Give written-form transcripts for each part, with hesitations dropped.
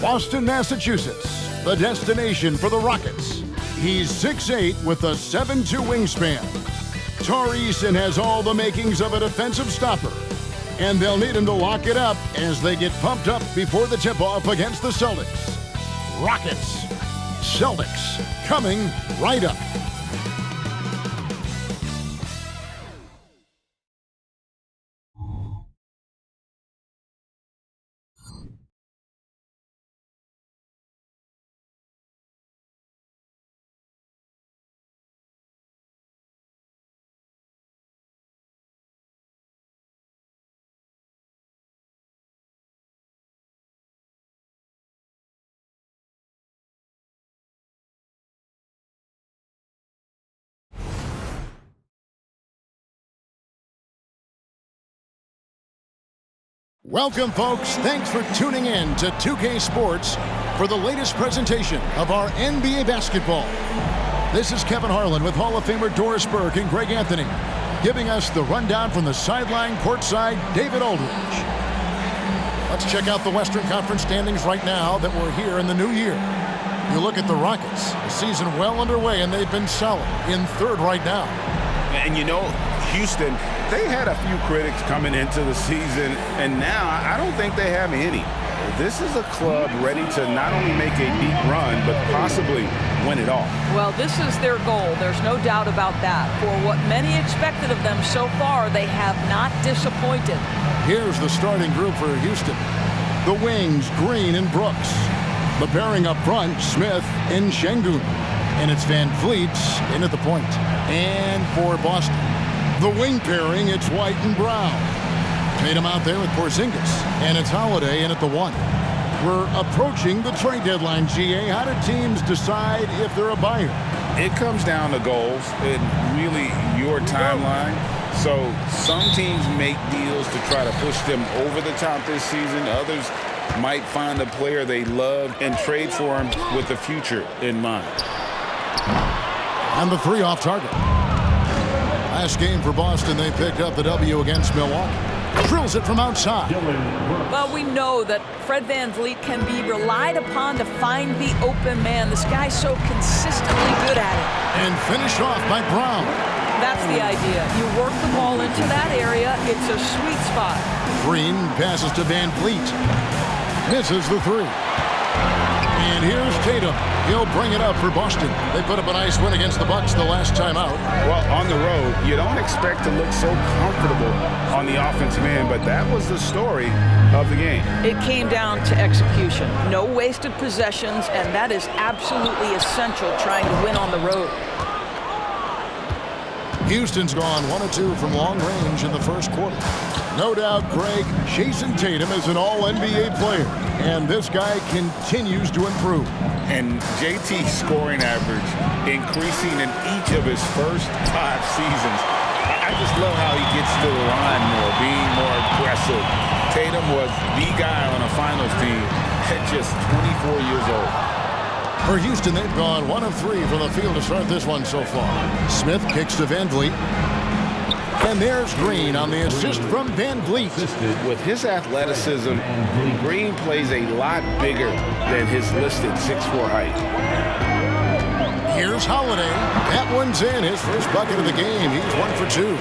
Boston, Massachusetts, the destination for the Rockets. He's 6'8" with a 7'2" wingspan. Eason has all the makings of a defensive stopper, and they'll need him to lock it up as they get pumped up before the tip-off against the Celtics. Rockets, Celtics, coming right up. Welcome, folks. Thanks for tuning in to 2K Sports for the latest presentation of our NBA basketball. This is Kevin Harlan with Hall of Famer Doris Burke and Greg Anthony, giving us the rundown from the sideline courtside, David Aldridge. Let's check out the Western Conference standings right now that we're here in the new year. You look at the Rockets, the season well underway, and they've been solid in third right now. And you know, Houston, they had a few critics coming into the season, and now I don't think they have any. This is a club ready to not only make a deep run, but possibly win it all. Well, this is their goal. There's no doubt about that. For what many expected of them so far, they have not disappointed. Here's the starting group for Houston. The wings, Green and Brooks. The pairing up front, Smith and Şengün. And it's Van Vliet in at the point. And for Boston, the wing pairing, it's White and Brown. Tatum out there with Porzingis. And it's Holiday in at the 1. We're approaching the trade deadline, GA. How do teams decide if they're a buyer? It comes down to goals and really your timeline. So some teams make deals to try to push them over the top this season. Others might find a player they love and trade for him with the future in mind. And the 3 off target. Last game for Boston, they picked up the W against Milwaukee. Drills it from outside. Well, we know that Fred VanVleet can be relied upon to find the open man. This guy's so consistently good at it. And finished off by Brown. That's the idea. You work the ball into that area. It's a sweet spot. Green passes to VanVleet. Misses the 3. And here's Tatum. He'll bring it up for Boston. They put up a nice win against the Bucks the last time out. Well, on the road, you don't expect to look so comfortable on the offensive end, but that was the story of the game. It came down to execution. No wasted possessions, and that is absolutely essential trying to win on the road. Houston's gone 1 of 2 from long range in the first quarter. No doubt, Greg, Jason Tatum is an all-NBA player, and this guy continues to improve. And JT's scoring average increasing in each of his first 5 seasons. I just love how he gets to the line more, being more aggressive. Tatum was the guy on a finals team at just 24 years old. For Houston, they've gone 1 of 3 from the field to start this one so far. Smith kicks to VanVleet. And there's Green on the assist from VanVleet. With his athleticism, Green plays a lot bigger than his listed 6'4" height. Here's Holiday. That one's in. His first bucket of the game. He's 1 for 2.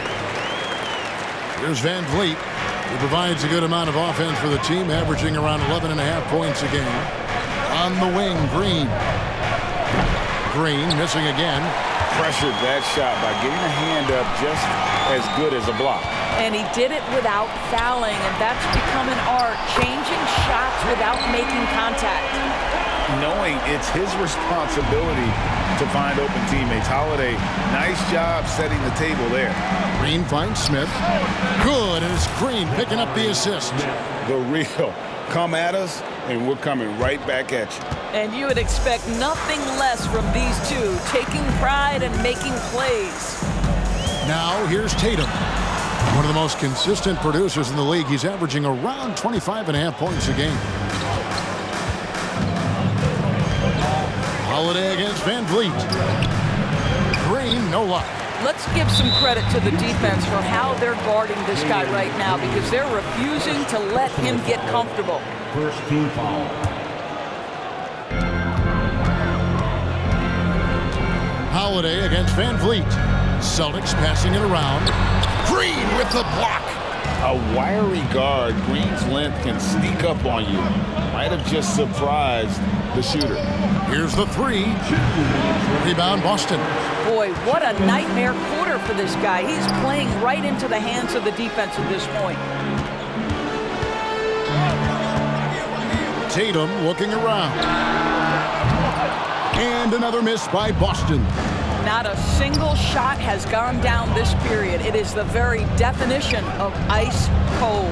Here's VanVleet. He provides a good amount of offense for the team, averaging around 11.5 points a game. On the wing, Green. Green missing again. Pressured that shot by getting a hand up just as good as a block. And he did it without fouling, and that's become an art, changing shots without making contact. Knowing it's his responsibility to find open teammates. Holiday, nice job setting the table there. Green finds Smith. Good, and it's Green picking up the assist. The real. Come at us, and we're coming right back at you. And you would expect nothing less from these two, taking pride and making plays. Now here's Tatum. One of the most consistent producers in the league. He's averaging around 25.5 points a game. Holiday against VanVleet. Green, no luck. Let's give some credit to the defense for how they're guarding this guy right now, because they're refusing to let him get comfortable. First team foul. Holiday against Van Vliet. Celtics passing it around. Green with the block. A wiry guard, Green's length can sneak up on you. Might have just surprised the shooter. Here's the three. Rebound, Boston. Boy, what a nightmare quarter for this guy. He's playing right into the hands of the defense at this point. Tatum looking around. And another miss by Boston. Not a single shot has gone down this period. It is the very definition of ice cold.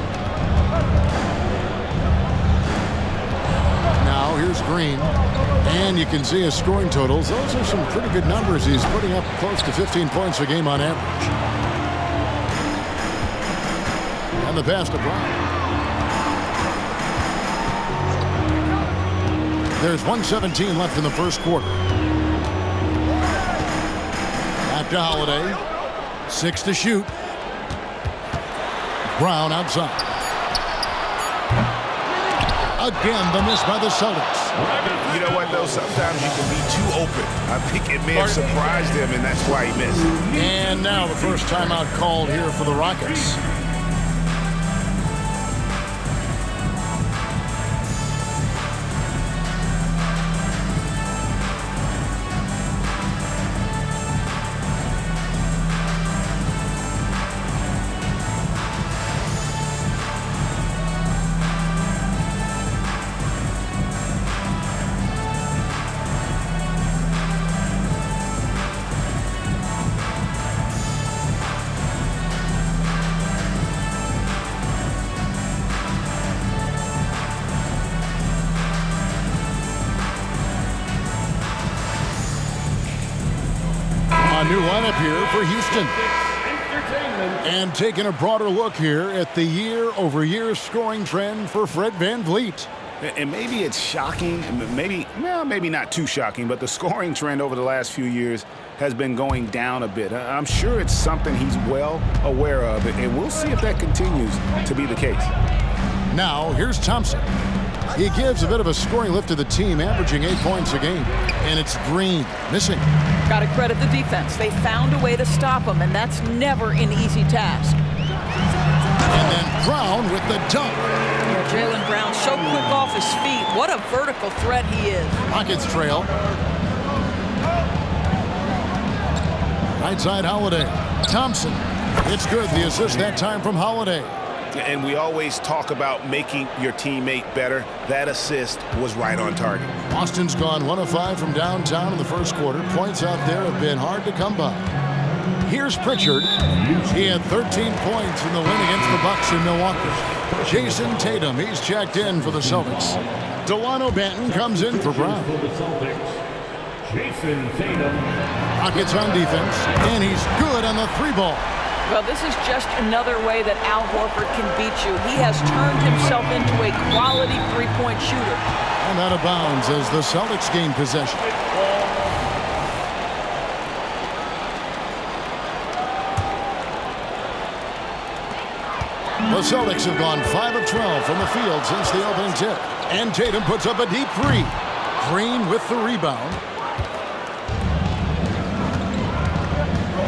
Now here's Green. And you can see his scoring totals. Those are some pretty good numbers. He's putting up close to 15 points a game on average. And the pass to Brown. There's 1:17 left in the first quarter. Back to Holiday. 6 to shoot. Brown outside. Again, the miss by the Celtics. You know what, though? Sometimes you can be too open. I think it may have surprised him, and that's why he missed. And now the first timeout called here for the Rockets. New lineup here for Houston. And taking a broader look here at the year-over-year scoring trend for Fred Van Vliet. And maybe it's shocking, maybe not too shocking, but the scoring trend over the last few years has been going down a bit. I'm sure it's something he's well aware of, and we'll see if that continues to be the case. Now, here's Thompson. He gives a bit of a scoring lift to the team, averaging 8 points a game. And it's Green, missing. Got to credit the defense. They found a way to stop him, and that's never an easy task. And then Brown with the dunk. Yeah, Jaylen Brown so quick off his feet. What a vertical threat he is. Rockets trail. Right side, Holiday. Thompson. It's good. The assist that time from Holiday. And we always talk about making your teammate better. That assist was right on target. Boston's gone 1 of 5 from downtown in the first quarter. Points out there have been hard to come by. Here's Pritchard. He had 13 points in the win against the Bucks in Milwaukee. Jason Tatum, he's checked in for the Celtics. Delano Banton comes in for Brown. Jason Tatum. Rockets on defense, and he's good on the 3-ball. Well, this is just another way that Al Horford can beat you. He has turned himself into a quality three-point shooter. And out of bounds as the Celtics gain possession. The Celtics have gone 5 of 12 from the field since the opening tip. And Tatum puts up a deep three. Green with the rebound.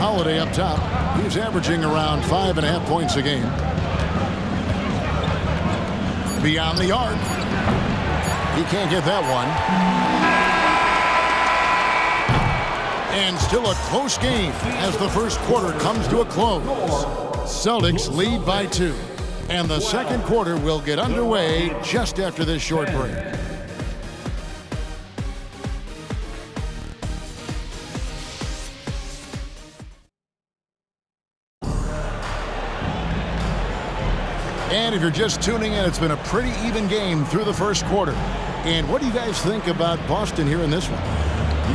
Holiday up top. He's averaging around 5.5 points a game. Beyond the arc. He can't get that one. And still a close game as the first quarter comes to a close. Celtics lead by 2. And the second quarter will get underway just after this short break. And if you're just tuning in, it's been a pretty even game through the first quarter. And what do you guys think about Boston here in this one?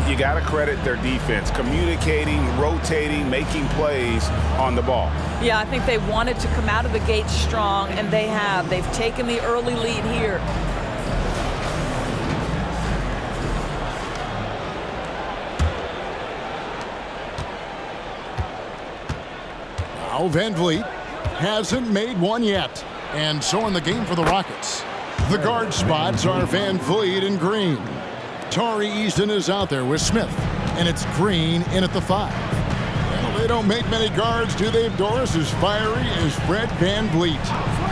You got to credit their defense, communicating, rotating, making plays on the ball. Yeah, I think they wanted to come out of the gate strong, and they have. They've taken the early lead here. Now Van Vliet hasn't made one yet. And so in the game for the Rockets. The guard spots are Van Vliet and Green. Tari Easton is out there with Smith. And it's Green in at the 5. Well, they don't make many guards, do they, Doris? As fiery as Fred VanVleet.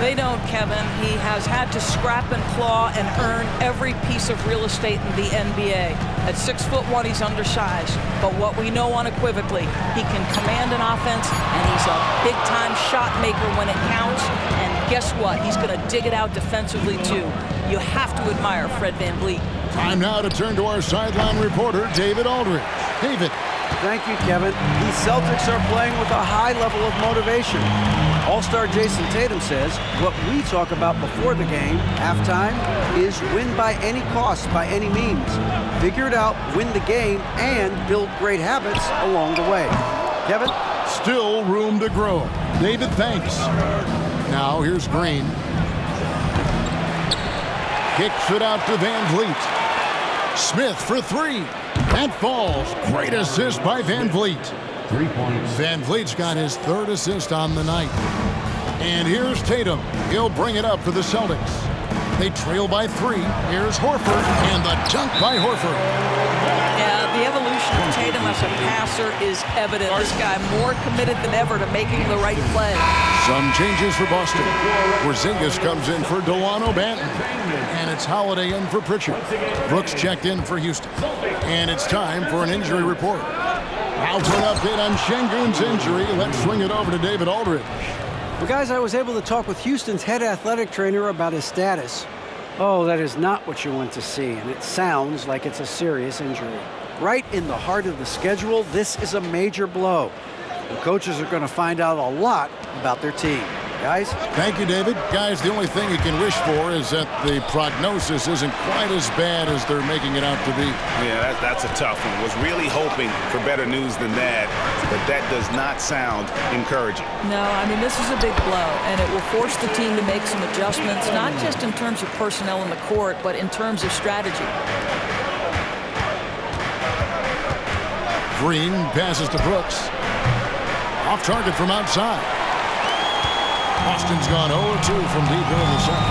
They don't, Kevin. He has had to scrap and claw and earn every piece of real estate in the NBA. At 6'1", he's undersized. But what we know unequivocally, he can command an offense, and he's a big-time shot maker when it counts. And guess what? He's going to dig it out defensively, too. You have to admire Fred VanVleet. Time now to turn to our sideline reporter, David Aldridge. David. Thank you, Kevin. These Celtics are playing with a high level of motivation. All-star Jason Tatum says what we talk about before the game, halftime, is win by any cost, by any means. Figure it out, win the game, and build great habits along the way. Kevin? Still room to grow. David, thanks. Now here's Green. Kicks it out to VanVleet. Smith for 3. That falls. Great assist by VanVleet. 3 points. VanVleet's got his 3rd assist on the night. And here's Tatum. He'll bring it up for the Celtics. They trail by 3. Here's Horford. And the dunk by Horford. Yeah, the evolution of Tatum as a passer is evident. This guy more committed than ever to making the right play. Some changes for Boston. Porzingis comes in for Delano Banton. And it's Holiday in for Pritchard. Brooks checked in for Houston. And it's time for an injury report. Now for an update on Şengün's injury. Let's swing it over to David Aldridge. Well, guys, I was able to talk with Houston's head athletic trainer about his status. Oh, that is not what you want to see, and it sounds like it's a serious injury. Right in the heart of the schedule, this is a major blow. The coaches are going to find out a lot about their team. Guys? Thank you, David. Guys, the only thing you can wish for is that the prognosis isn't quite as bad as they're making it out to be. Yeah, that's a tough one. Was really hoping for better news than that, but that does not sound encouraging. No, I mean, this is a big blow, and it will force the team to make some adjustments, not just in terms of personnel in the court, but in terms of strategy. Green passes to Brooks. Off target from outside. Boston's gone 0-2 from deep into the zone.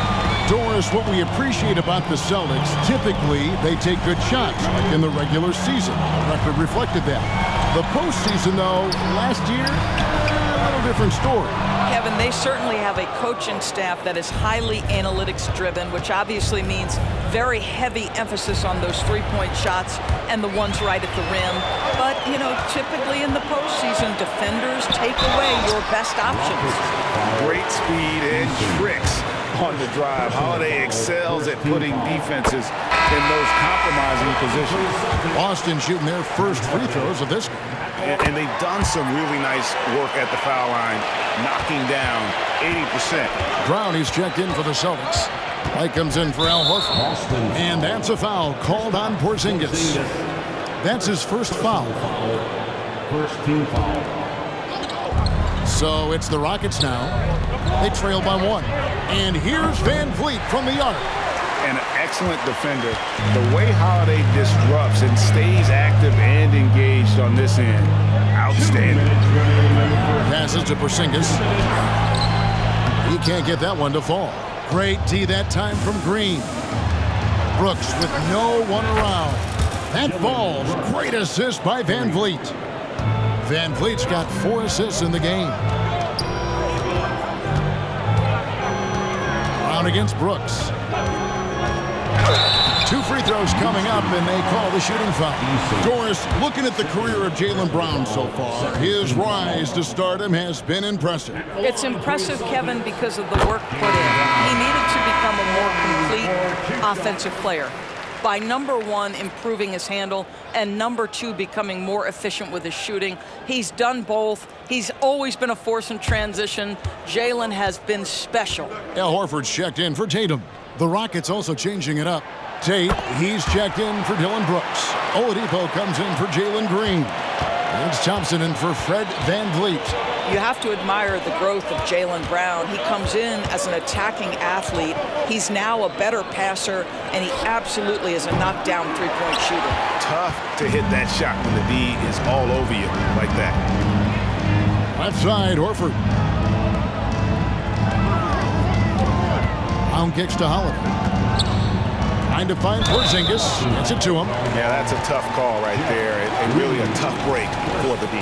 Doris, what we appreciate about the Celtics, typically they take good shots, like in the regular season. The record reflected that. The postseason, though, last year, a little different story. Kevin, they certainly have a coaching staff that is highly analytics-driven, which obviously means very heavy emphasis on those three-point shots and the ones right at the rim. But, you know, typically in the postseason, defenders take away your best options. Great speed and tricks on the drive. Holiday excels at putting defenses in those compromising positions. Boston shooting their first free throws of this game. And they've done some really nice work at the foul line, knocking down 80%. Brownie's checked in for the Celtics. White comes in for Al Horford. And that's a foul called on Porzingis. That's his first foul. First team foul. So it's the Rockets now. They trail by 1. And here's VanVleet from the arc. And an excellent defender. The way Holiday disrupts and stays active and engaged on this end, outstanding. Passes to Porzingis. He can't get that one to fall. Great D that time from Green. Brooks with no one around. That falls. Great assist by VanVleet. VanVleet's got 4 assists in the game. Brown against Brooks. 2 free throws coming up, and they call the shooting foul. Doris, looking at the career of Jaylen Brown so far, his rise to stardom has been impressive. It's impressive, Kevin, because of the work put in. He needed to become a more complete offensive player. By number 1, improving his handle, and number 2, becoming more efficient with his shooting. He's done both. He's always been a force in transition. Jaylen has been special. Al Horford's checked in for Tatum. The Rockets also changing it up. Tate, he's checked in for Dylan Brooks. Oladipo comes in for Jalen Green. It's Thompson in for Fred VanVleet. You have to admire the growth of Jaylen Brown. He comes in as an attacking athlete. He's now a better passer, and he absolutely is a knockdown three-point shooter. Tough to hit that shot when the D is all over you like that. Left side, Horford. Brown kicks to Holiday. Trying to find Porzingis. Gets it to him. Yeah, that's a tough call right there. And really a tough break for the D.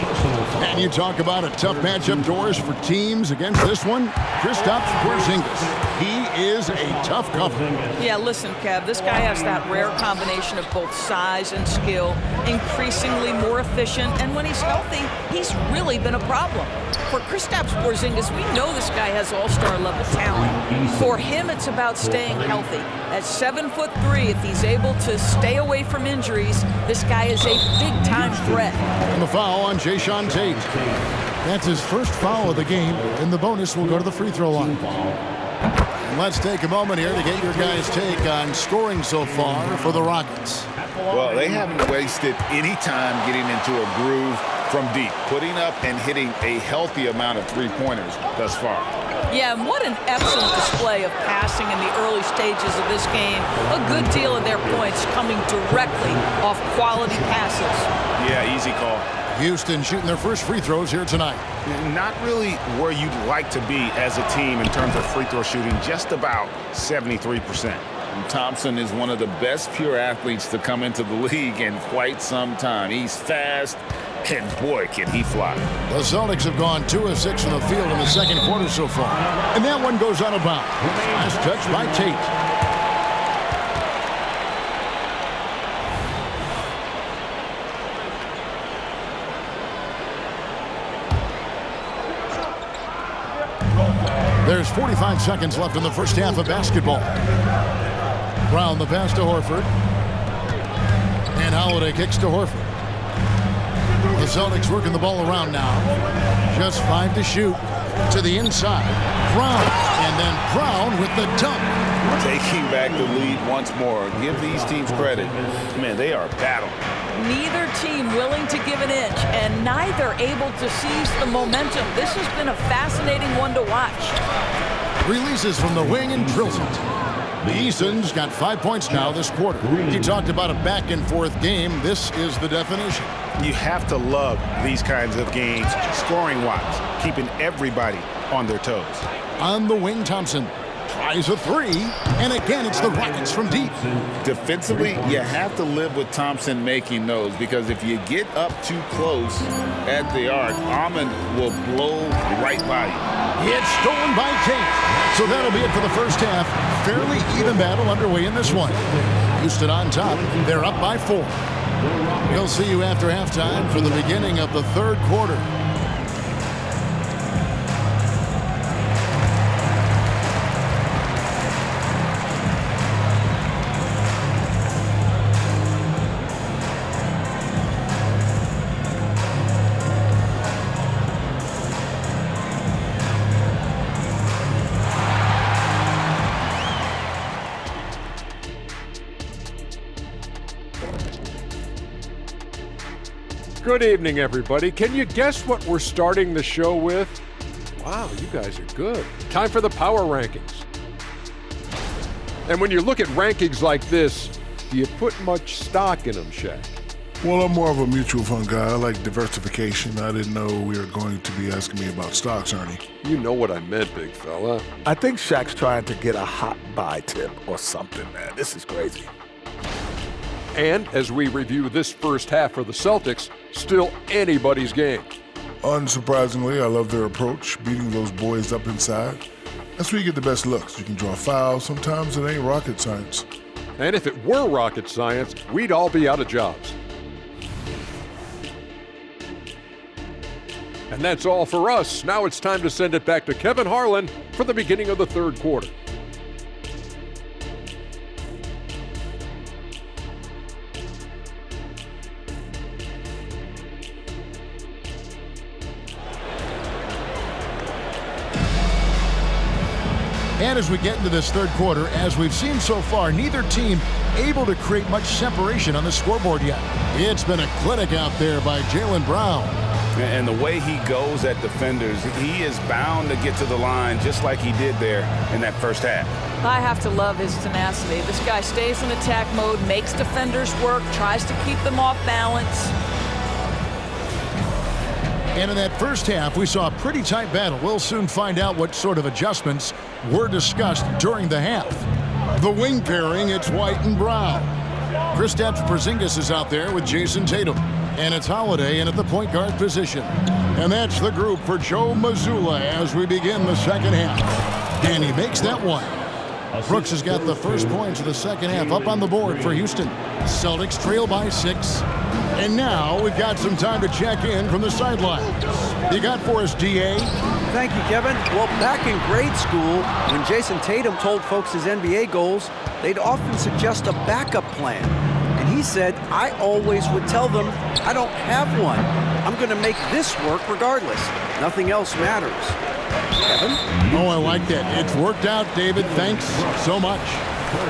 And you talk about a tough matchup, Doris, for teams against this one. Kristaps Porzingis. He is a tough cover. Yeah, listen, Kev, this guy has that rare combination of both size and skill, increasingly more efficient, and when he's healthy, he's really been a problem. For Kristaps Porzingis, we know this guy has all-star level talent. For him, it's about staying healthy. At 7'3", if he's able to stay away from injuries, this guy is a big-time threat. And the foul on Jayshawn Tate. That's his first foul of the game, and the bonus will go to the free throw line. And let's take a moment here to get your guys' take on scoring so far for the Rockets. Well, they haven't wasted any time getting into a groove from deep, putting up and hitting a healthy amount of three-pointers thus far. Yeah, and what an excellent display of passing in the early stages of this game. A good deal of their points coming directly off quality passes. Yeah, easy call. Houston shooting their first free throws here tonight. Not really where you'd like to be as a team in terms of free throw shooting, just about 73%. And Thompson is one of the best pure athletes to come into the league in quite some time. He's fast, and boy, can he fly. The Celtics have gone 2 of 6 from the field in the second quarter so far. And that one goes out of bounds. Last touch by Tate. There's 45 seconds left in the first half of basketball. Brown the pass to Horford. And Holiday kicks to Horford. The Celtics working the ball around now. Just 5 to shoot. To the inside. Brown. And then Brown with the dunk. Taking back the lead once more. Give these teams credit. Man, they are battling. Neither team willing to give an inch, and neither able to seize the momentum. This has been a fascinating one to watch. Releases from the wing and drills it. The Easons got 5 points now this quarter. You talked about a back-and-forth game. This is the definition. You have to love these kinds of games, scoring-wise, keeping everybody on their toes. On the wing, Thompson tries a three, and again it's the Rockets from deep. Defensively, you have to live with Thompson making those, because if you get up too close at the arc, Ahmed will blow right by you. It's stolen by Tate. So that'll be it for the first half. Fairly even battle underway in this one. Houston on top. They're up by 4. We'll see you after halftime for the beginning of the third quarter. Good evening, everybody. Can you guess what we're starting the show with? Wow, you guys are good. Time for the power rankings. And when you look at rankings like this, do you put much stock in them, Shaq? Well, I'm more of a mutual fund guy. I like diversification. I didn't know we were going to be asking me about stocks, Ernie. You know what I meant, big fella. I think Shaq's trying to get a hot buy tip or something, man. This is crazy. And as we review this first half for the Celtics, still anybody's game. Unsurprisingly, I love their approach, beating those boys up inside. That's where you get the best looks. You can draw fouls. Sometimes it ain't rocket science. And if it were rocket science, we'd all be out of jobs. And that's all for us. Now it's time to send it back to Kevin Harlan for the beginning of the third quarter. And as we get into this third quarter, as we've seen so far, neither team able to create much separation on the scoreboard yet. It's been a clinic out there by Jaylen Brown. And the way he goes at defenders, he is bound to get to the line just like he did there in that first half. I have to love his tenacity. This guy stays in attack mode, makes defenders work, tries to keep them off balance. And in that first half, we saw a pretty tight battle. We'll soon find out what sort of adjustments were discussed during the half. The wing pairing, it's White and Brown. Kristaps Porzingis is out there with Jason Tatum. And it's Holiday in at the point guard position. And that's the group for Joe Mazzulla as we begin the second half. And he makes that one. Brooks has got the first points of the second half up on the board for Houston. Celtics trail by 6. And now we've got some time to check in from the sidelines. You got for us, DA? Thank you, Kevin. Well, back in grade school, when Jason Tatum told folks his NBA goals, they'd often suggest a backup plan. And he said, I always would tell them, I don't have one. I'm going to make this work regardless. Nothing else matters. Kevin? Oh, I like that. It's worked out, David. Thanks so much.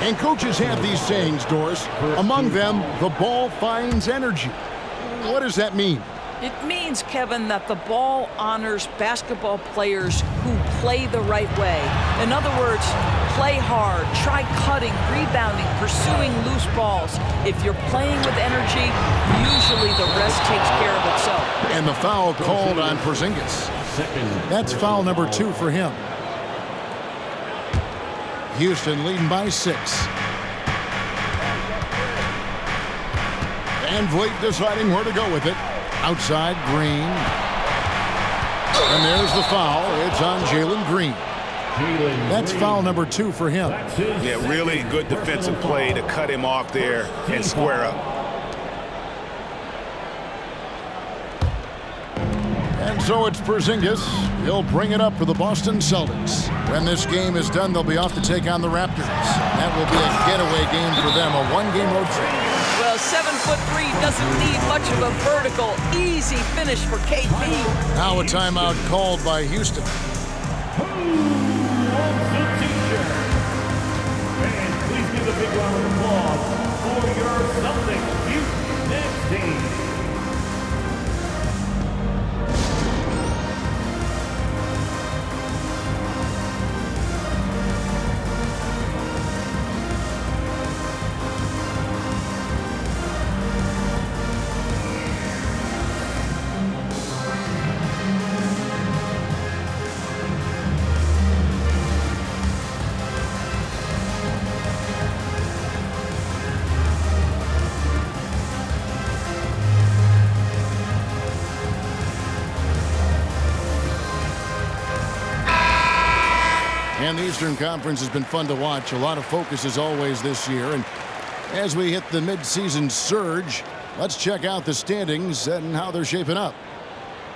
And coaches have these sayings, Doris. Among them, the ball finds energy. What does that mean? It means, Kevin, that the ball honors basketball players who play the right way. In other words, play hard, try cutting, rebounding, pursuing loose balls. If you're playing with energy, usually the rest takes care of itself. And the foul called on Porzingis. That's foul number 2 for him. Houston leading by 6. Van Vliet deciding where to go with it. Outside, Green. And there's the foul. It's on Jalen Green. That's foul number 2 for him. Yeah, really good defensive play to cut him off there and square up. And so it's Porzingis. He'll bring it up for the Boston Celtics. When this game is done, they'll be off to take on the Raptors. That will be a getaway game for them, a one-game road trip. Well, 7'3" doesn't need much of a vertical. Easy finish for KP. Now a timeout called by Houston. And please give a big round of applause for your Celtics Houston Next team. And the Eastern Conference has been fun to watch. A lot of focus as always this year. And as we hit the midseason surge, let's check out the standings and how they're shaping up.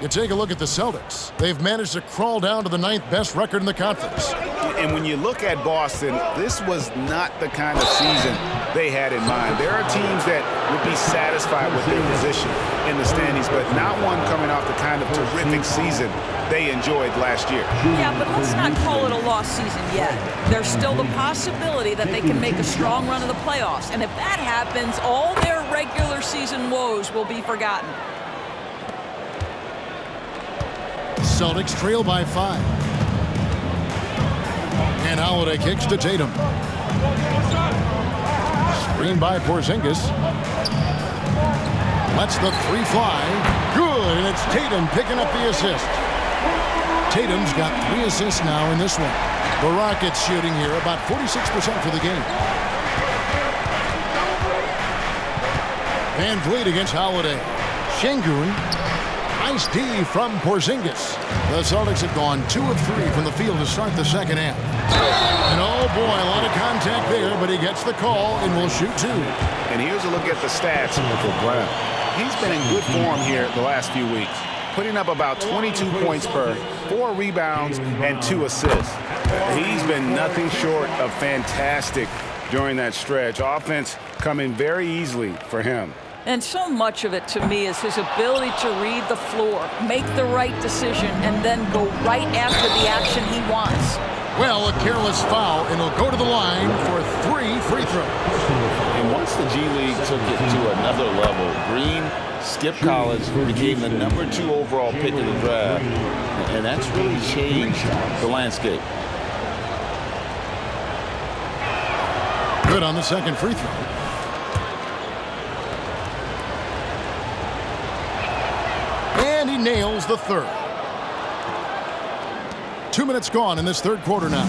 You take a look at the Celtics. They've managed to crawl down to the 9th best record in the conference. And when you look at Boston, this was not the kind of season they had in mind. There are teams that would be satisfied with their position in the standings, but not one coming off the kind of terrific season they enjoyed last year. Yeah, but let's not call it a lost season yet. There's still the possibility that they can make a strong run of the playoffs. And if that happens, all their regular season woes will be forgotten. Celtics trail by 5. And Holiday kicks to Tatum. Screen by Porzingis. Lets the 3 fly. Good, and it's Tatum picking up the assist. Tatum's got 3 assists now in this one. The Rockets shooting here about 46% for the game. Van Vliet against Holiday. Şengün. Nice D from Porzingis. The Celtics have gone 2 of 3 from the field to start the second half. And oh boy, a lot of contact there, but he gets the call and will shoot 2. And here's a look at the stats for Brown. He's been in good form here the last few weeks, putting up about 22 points per, 4 rebounds, and 2 assists. He's been nothing short of fantastic during that stretch. Offense coming very easily for him. And so much of it, to me, is his ability to read the floor, make the right decision, and then go right after the action he wants. Well, a careless foul, and he'll go to the line for 3 free throws. And once the G League took it to another level, Green skipped college, became the number 2 overall pick in the draft, and that's really changed the landscape. Good on the second free throw. And he nails the third. 2 minutes gone in this third quarter now.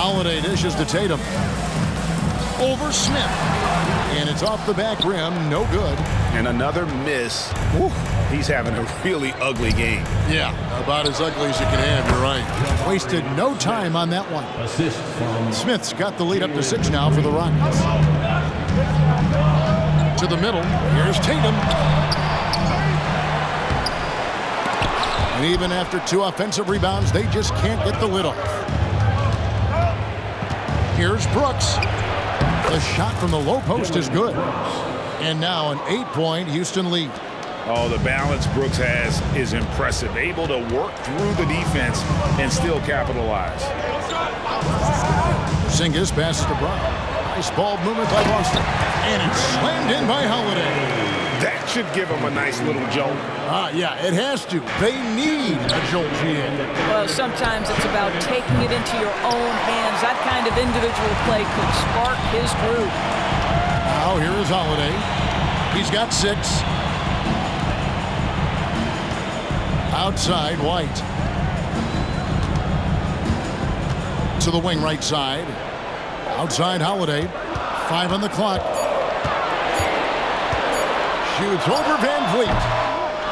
Holiday dishes to Tatum. Over Smith. And it's off the back rim. No good. And another miss. Whew. He's having a really ugly game. Yeah, about as ugly as you can have. You're right. Wasted no time on that one. Assist from Smith's got the lead up to 6 now for the Rockets. To the middle. Here's Tatum. And even after 2 offensive rebounds, they just can't get the lid off. Here's Brooks. The shot from the low post is good. And now an 8-point Houston lead. Oh, the balance Brooks has is impressive. Able to work through the defense and still capitalize. Porzingis passes to Brown. Nice ball movement by Boston. And it's slammed in by Holiday. That should give him a nice little jolt. Yeah, it has to. They need a jolt here. Well, sometimes it's about taking it into your own hands. That kind of individual play could spark his groove. Now here is Holiday. He's got 6. Outside, White. To the wing right side. Outside, Holiday. 5 on the clock. Shoots over Van Vliet.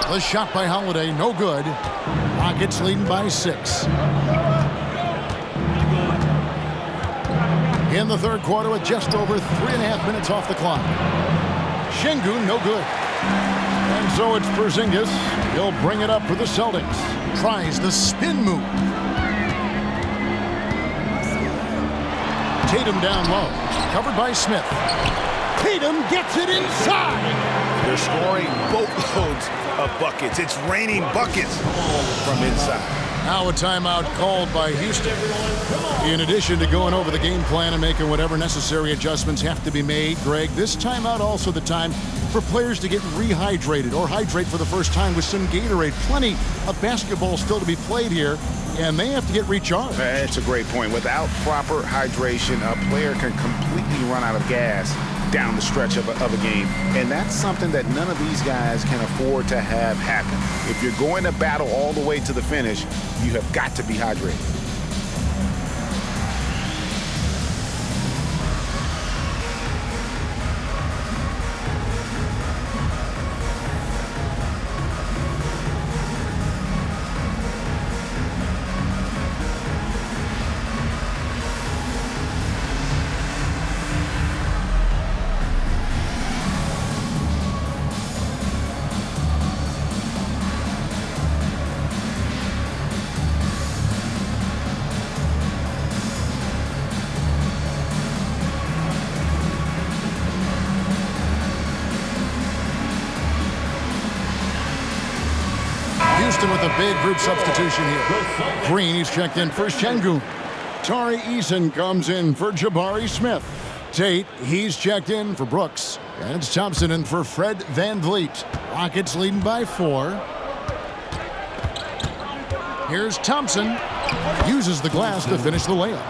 The shot by Holiday, no good. Rockets leading by 6. In the third quarter with just over 3.5 minutes off the clock. Şengün, no good. And so it's Porzingis. He'll bring it up for the Celtics. Tries the spin move. Tatum down low. Covered by Smith. Tatum gets it inside. They're scoring boatloads of buckets. It's raining buckets from inside. Now a timeout called by Houston. In addition to going over the game plan and making whatever necessary adjustments have to be made, Greg, this timeout also the time for players to get rehydrated or hydrate for the first time with some Gatorade. Plenty of basketball still to be played here, and they have to get recharged. That's a great point. Without proper hydration, a player can completely run out of gas down the stretch of a game. And that's something that none of these guys can afford to have happen. If you're going to battle all the way to the finish, you have got to be hydrated. With a big group substitution here. Green, he's checked in for Şengün. Tari Eason comes in for Jabari Smith. Tate, he's checked in for Brooks. And it's Thompson in for Fred VanVleet. Rockets leading by 4. Here's Thompson. Uses the glass to finish the layup.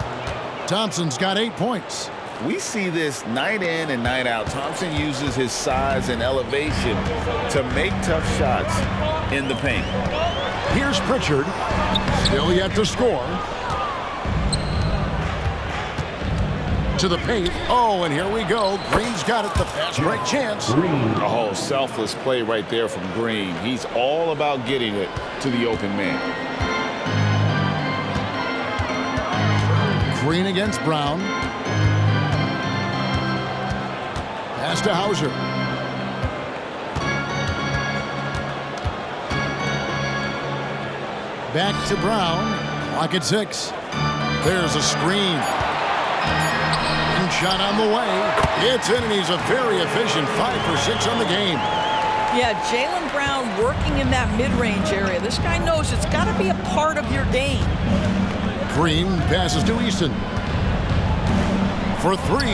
Thompson's got 8 points. We see this night in and night out. Thompson uses his size and elevation to make tough shots in the paint. Here's Pritchard. Still yet to score. To the paint. Oh, and here we go. Green's got it. The fast break chance. Oh, selfless play right there from Green. He's all about getting it to the open man. Green against Brown. Pass to Hauser. Back to Brown. Clock at 6. There's a screen. And shot on the way. It's in, and he's a very efficient 5 for 6 on the game. Yeah, Jaylen Brown working in that mid-range area. This guy knows it's got to be a part of your game. Green passes to Easton. For 3.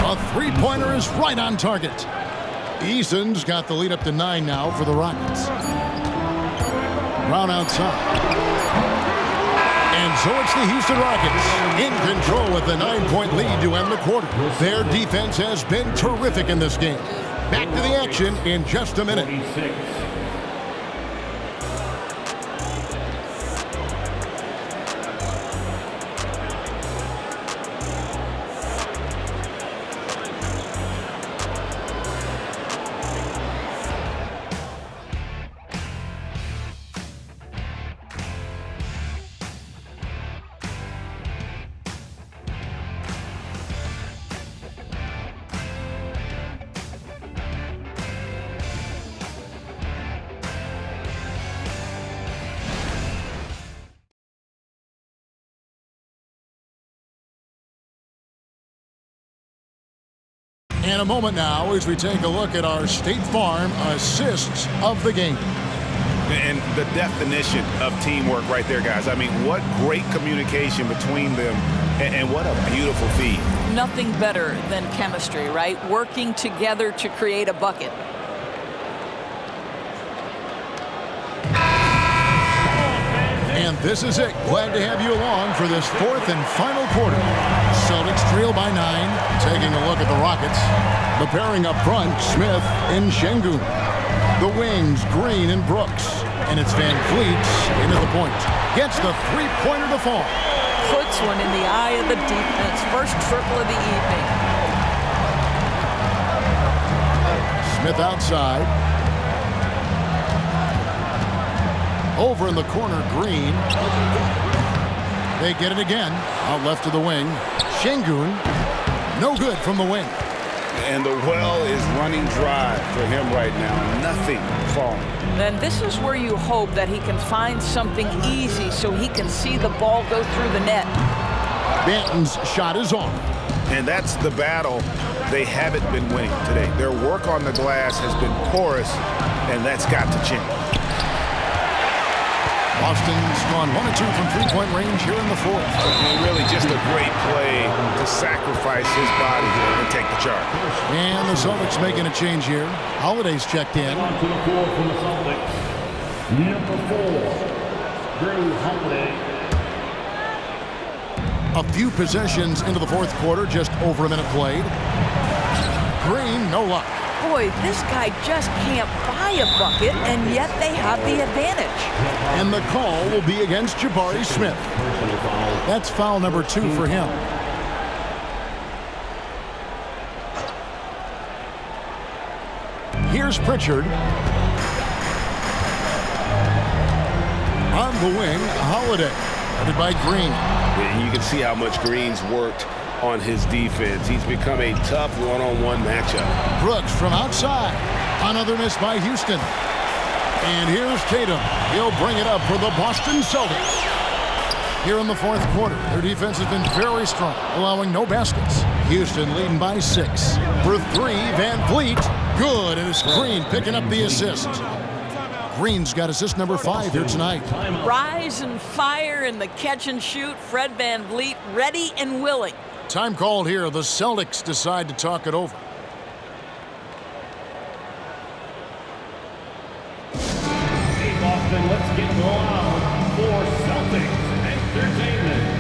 A three-pointer is right on target. Easton's got the lead up to 9 now for the Rockets. Brown outside. And so it's the Houston Rockets in control with a 9-point lead to end the quarter. Their defense has been terrific in this game. Back to the action in just a minute. 26. And a moment now as we take a look at our State Farm assists of the game. And the definition of teamwork right there, guys. I mean, what great communication between them, and what a beautiful feed. Nothing better than chemistry, right? Working together to create a bucket. And this is it. Glad to have you along for this fourth and final quarter. Celtics trail by 9. Taking a look at the Rockets. The pairing up front, Smith and Şengün. The wings, Green and Brooks. And it's Van Vliet into the point. Gets the three-pointer to fall. Puts one in the eye of the defense. First triple of the evening. Smith outside. Over in the corner, Green. They get it again. Out left to the wing. Şengün. No good from the wing. And the well is running dry for him right now. Nothing falling. Then this is where you hope that he can find something easy so he can see the ball go through the net. Banton's shot is off. And that's the battle they haven't been winning today. Their work on the glass has been porous, and that's got to change. Boston's gone 1 of 2 from three-point range here in the fourth. And really just a great play to sacrifice his body and take the charge. And the Celtics making a change here. Holiday's checked in. On to the floor from the Celtics. Number 4, Drew Holiday. A few possessions into the fourth quarter, just over a minute played. Green, no luck. Boy, this guy just can't buy a bucket, and yet they have the advantage. And the call will be against Jabari Smith. That's foul number 2 for him. Here's Pritchard. On the wing, Holiday. Headed by Green. You can see how much Green's worked on his defense. He's become a tough one-on-one matchup. Brooks from outside. Another miss by Houston. And here's Tatum. He'll bring it up for the Boston Celtics. Here in the fourth quarter, their defense has been very strong, allowing no baskets. Houston leading by 6. For 3, Van Vliet. Good, and it's Green picking up the assist. Green's got assist number 5 here tonight. Rise and fire in the catch and shoot. Fred Van Vliet ready and willing. Time called here. The Celtics decide to talk it over. Hey, Boston, let's get loud for Celtics Entertainment.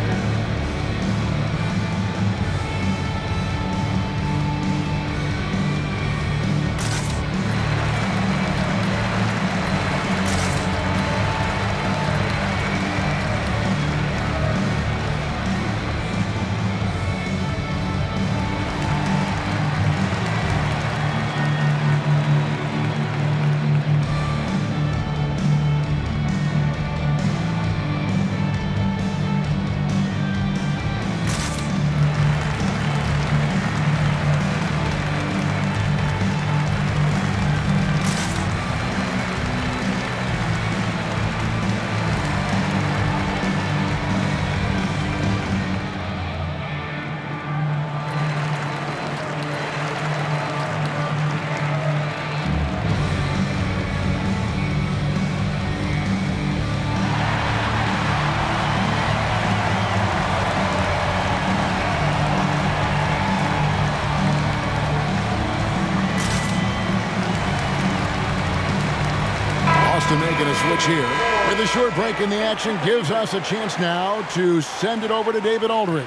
Making a switch here. With a short break in the action, gives us a chance now to send it over to David Aldridge.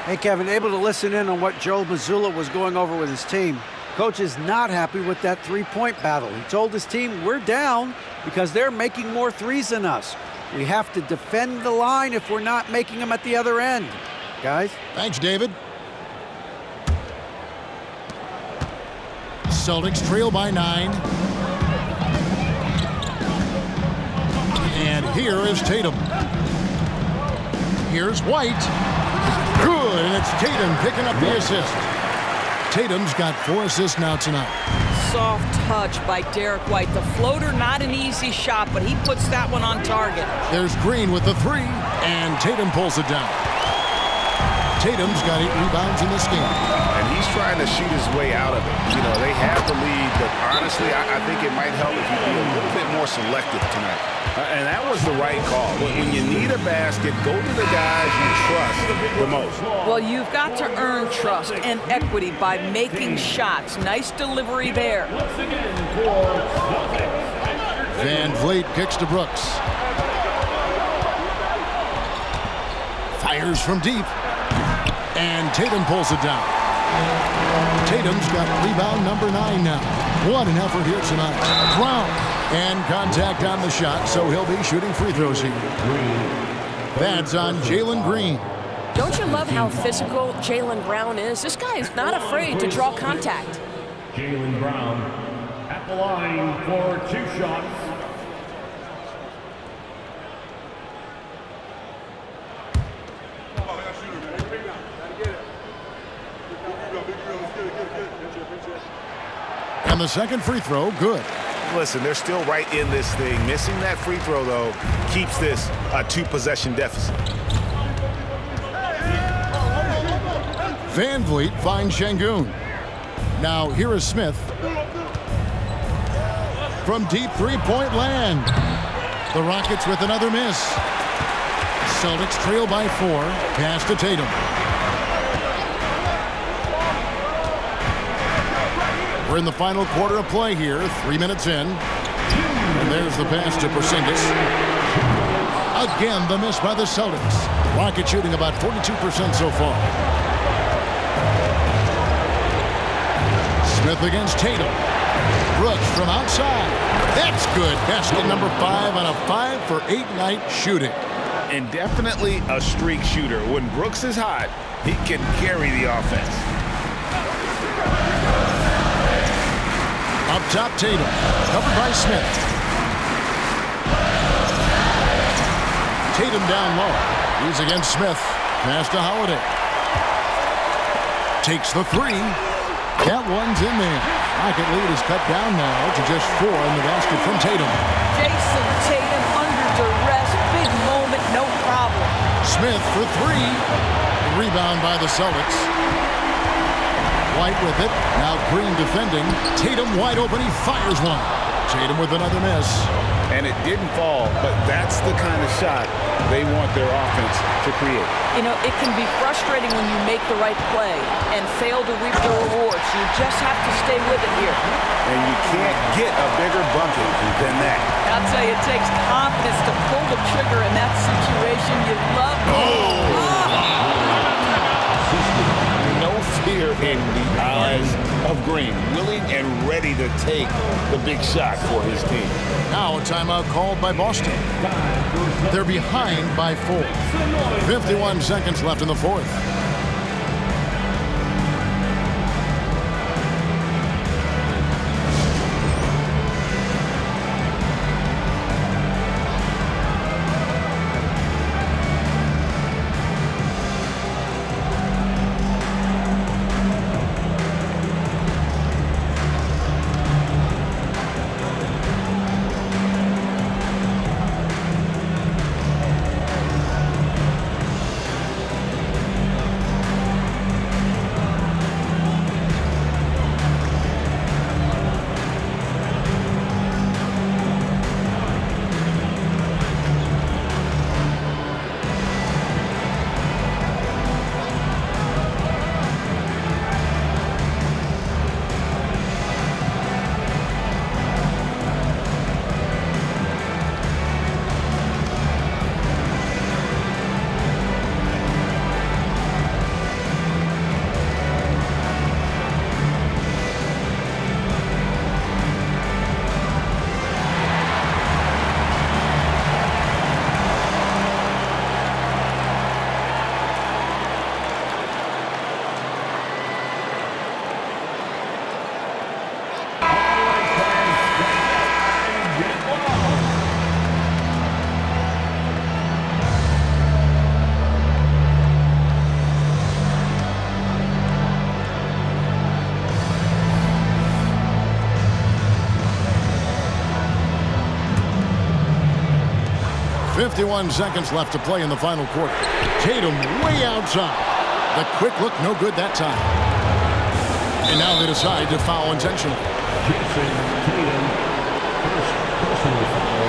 Hey, Kevin, able to listen in on what Joe Mazzulla was going over with his team. Coach is not happy with that three-point battle. He told his team, we're down because they're making more threes than us. We have to defend the line if we're not making them at the other end. Guys? Thanks, David. Celtics trail by 9. And here is Tatum. Here's White. Good, and it's Tatum picking up the assist. Tatum's got 4 assists now tonight. Soft touch by Derek White. The floater, not an easy shot, but he puts that one on target. There's Green with the 3, and Tatum pulls it down. Tatum's got 8 rebounds in this game. And he's trying to shoot his way out of it. You know, they have the lead, but honestly, I think it might help if you be a little bit more selective tonight. And that was the right call. When you need a basket, go to the guys you trust the most. Well, you've got to earn trust and equity by making shots. Nice delivery there. Van Vliet kicks to Brooks. Fires from deep. And Tatum pulls it down. Tatum's got rebound number 9 now. What an effort here tonight. Brown. And contact on the shot, so he'll be shooting free throws here. That's on Jalen Green. Don't you love how physical Jalen Brown is? This guy is not afraid to draw contact. Jalen Brown at the line for 2 shots. And the second free throw, good. Listen, they're still right in this thing. Missing that free throw, though, keeps this a 2-possession deficit. Van Vliet finds Şengün. Now here is Smith. From deep three-point land. The Rockets with another miss. Celtics trail by 4. Pass to Tatum. We're in the final quarter of play here. 3 minutes in. And there's the pass to Porzingis. Again, the miss by the Celtics. Rockets shooting about 42% so far. Smith against Tatum. Brooks from outside. That's good. Basket number 5 on a 5-for-8 night shooting. And definitely a streak shooter. When Brooks is hot, he can carry the offense. Up top, Tatum. Covered by Smith. Tatum down low. He's against Smith. Pass to Holiday. Takes the 3. That one's in there. Rocket lead is cut down now to just 4 in the basket from Tatum. Jason Tatum under duress. Big moment, no problem. Smith for 3. Rebound by the Celtics. White with it. Now Green defending. Tatum wide open. He fires one. Tatum with another miss. And it didn't fall, but that's the kind of shot they want their offense to create. You know, it can be frustrating when you make the right play and fail to reap the rewards. You just have to stay with it here. And you can't get a bigger bucket than that. I'll tell you, it takes confidence to pull the trigger in that situation. You love No fear in the eyes of Green. Willing and ready to take the big shot for his team. Now a timeout called by Boston. They're behind by 4. 51 seconds left in the 4th. .51 seconds left to play in the final quarter. Tatum way outside. The quick look, no good that time. And now they decide to foul intentionally. Jason Tatum, first personal foul,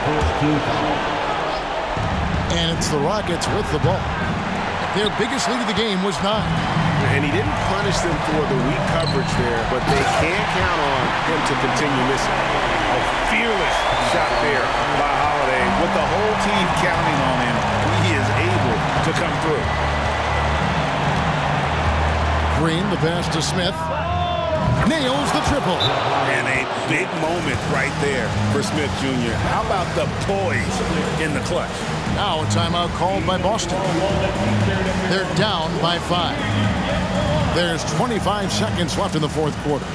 first team foul. And it's the Rockets with the ball. Their biggest lead of the game was 9. And he didn't punish them for the weak coverage there, but they can't count on him to continue missing. A fearless shot there by Holiday. With the whole team counting on him, he is able to come through. Green, the pass to Smith. Nails the triple. And a big moment right there for Smith Jr. How about the poise in the clutch? Now a timeout called by Boston. They're down by 5. There's 25 seconds left in the fourth quarter.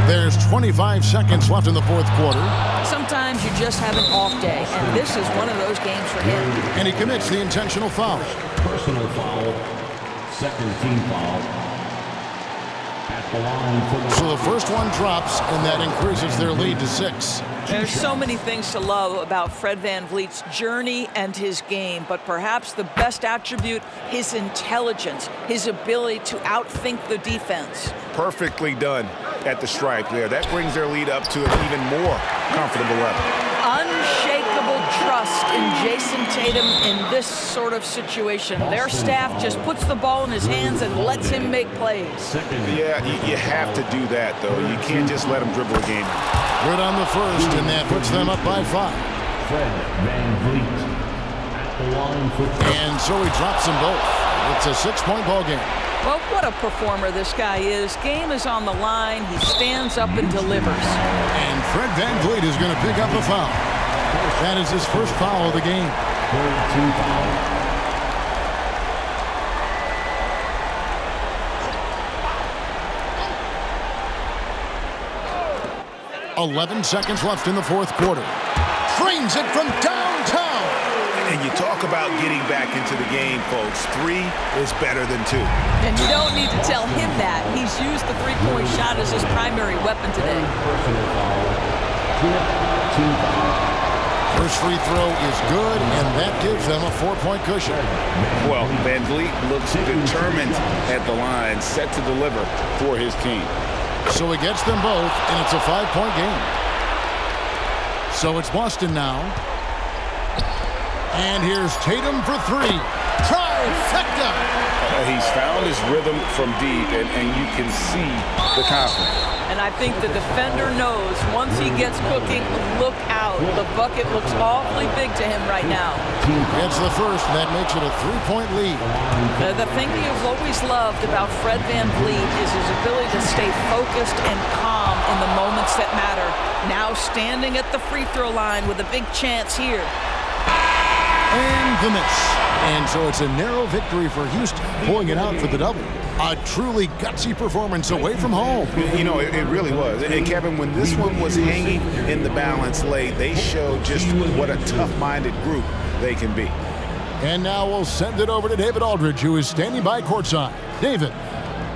There's 25 seconds left in the fourth quarter. Sometimes you just have an off day, and this is one of those games for him. And he commits the intentional foul. Personal foul, second team foul. At the line for the... So the first one drops, and that increases their lead to 6. There's so many things to love about Fred VanVleet's journey and his game, but perhaps the best attribute, his intelligence, his ability to outthink the defense. Perfectly done at the stripe there. That brings their lead up to an even more comfortable level. Unshakable trust in Jason Tatum in this sort of situation. Their staff just puts the ball in his hands and lets him make plays. Yeah, you have to do that, though. You can't just let him dribble a game. Good on the first, and that puts them up by 5. Fred VanVleet at the line for... And so he drops them both. It's a 6-point ball game. Well, what a performer this guy is. Game is on the line. He stands up and delivers. And Fred VanVleet is going to pick up a foul. That is his first foul of the game. Third team foul. 11 seconds left in the fourth quarter. Frames it from downtown. And you talk about getting back into the game, folks. 3 is better than 2. And you don't need to tell him that. He's used the three-point shot as his primary weapon today. First free throw is good, and that gives them a 4-point cushion. Well, VanVleet looks determined at the line, set to deliver for his team. So he gets them both, and it's a 5-point game. So it's Boston now. And here's Tatum for 3. Try trifecta. He's found his rhythm from deep, and you can see the confidence. And I think the defender knows once he gets cooking, look out. The bucket looks awfully big to him right now. It's the first, and that makes it a 3-point lead. The thing that you've always loved about Fred VanVleet is his ability to stay focused and calm in the moments that matter. Now standing at the free throw line with a big chance here. And the miss. And so it's a narrow victory for Houston, pulling it out for the double. A truly gutsy performance away from home. You know, it really was. And Kevin, when this one was hanging in the balance late, they showed just what a tough-minded group they can be. And now we'll send it over to David Aldridge, who is standing by courtside. David.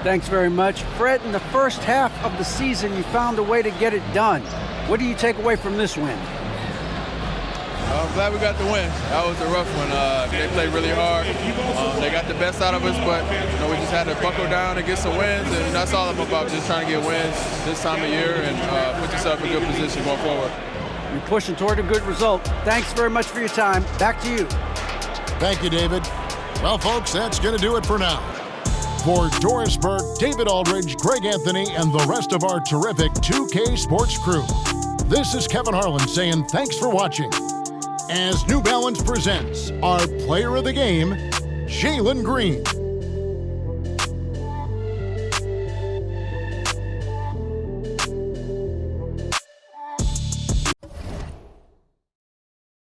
Thanks very much. Fred, in the first half of the season, you found a way to get it done. What do you take away from this win? I'm glad we got the win. That was a rough one. They played really hard. They got the best out of us, but we just had to buckle down and get some wins, and that's all I'm about, just trying to get wins this time of year and put yourself in a good position going forward. You're pushing toward a good result. Thanks very much for your time. Back to you. Thank you, David. Well, folks, that's going to do it for now. For Doris Burke, David Aldridge, Greg Anthony, and the rest of our terrific 2K Sports crew, this is Kevin Harlan saying thanks for watching. As New Balance presents our player of the game, Jalen Green.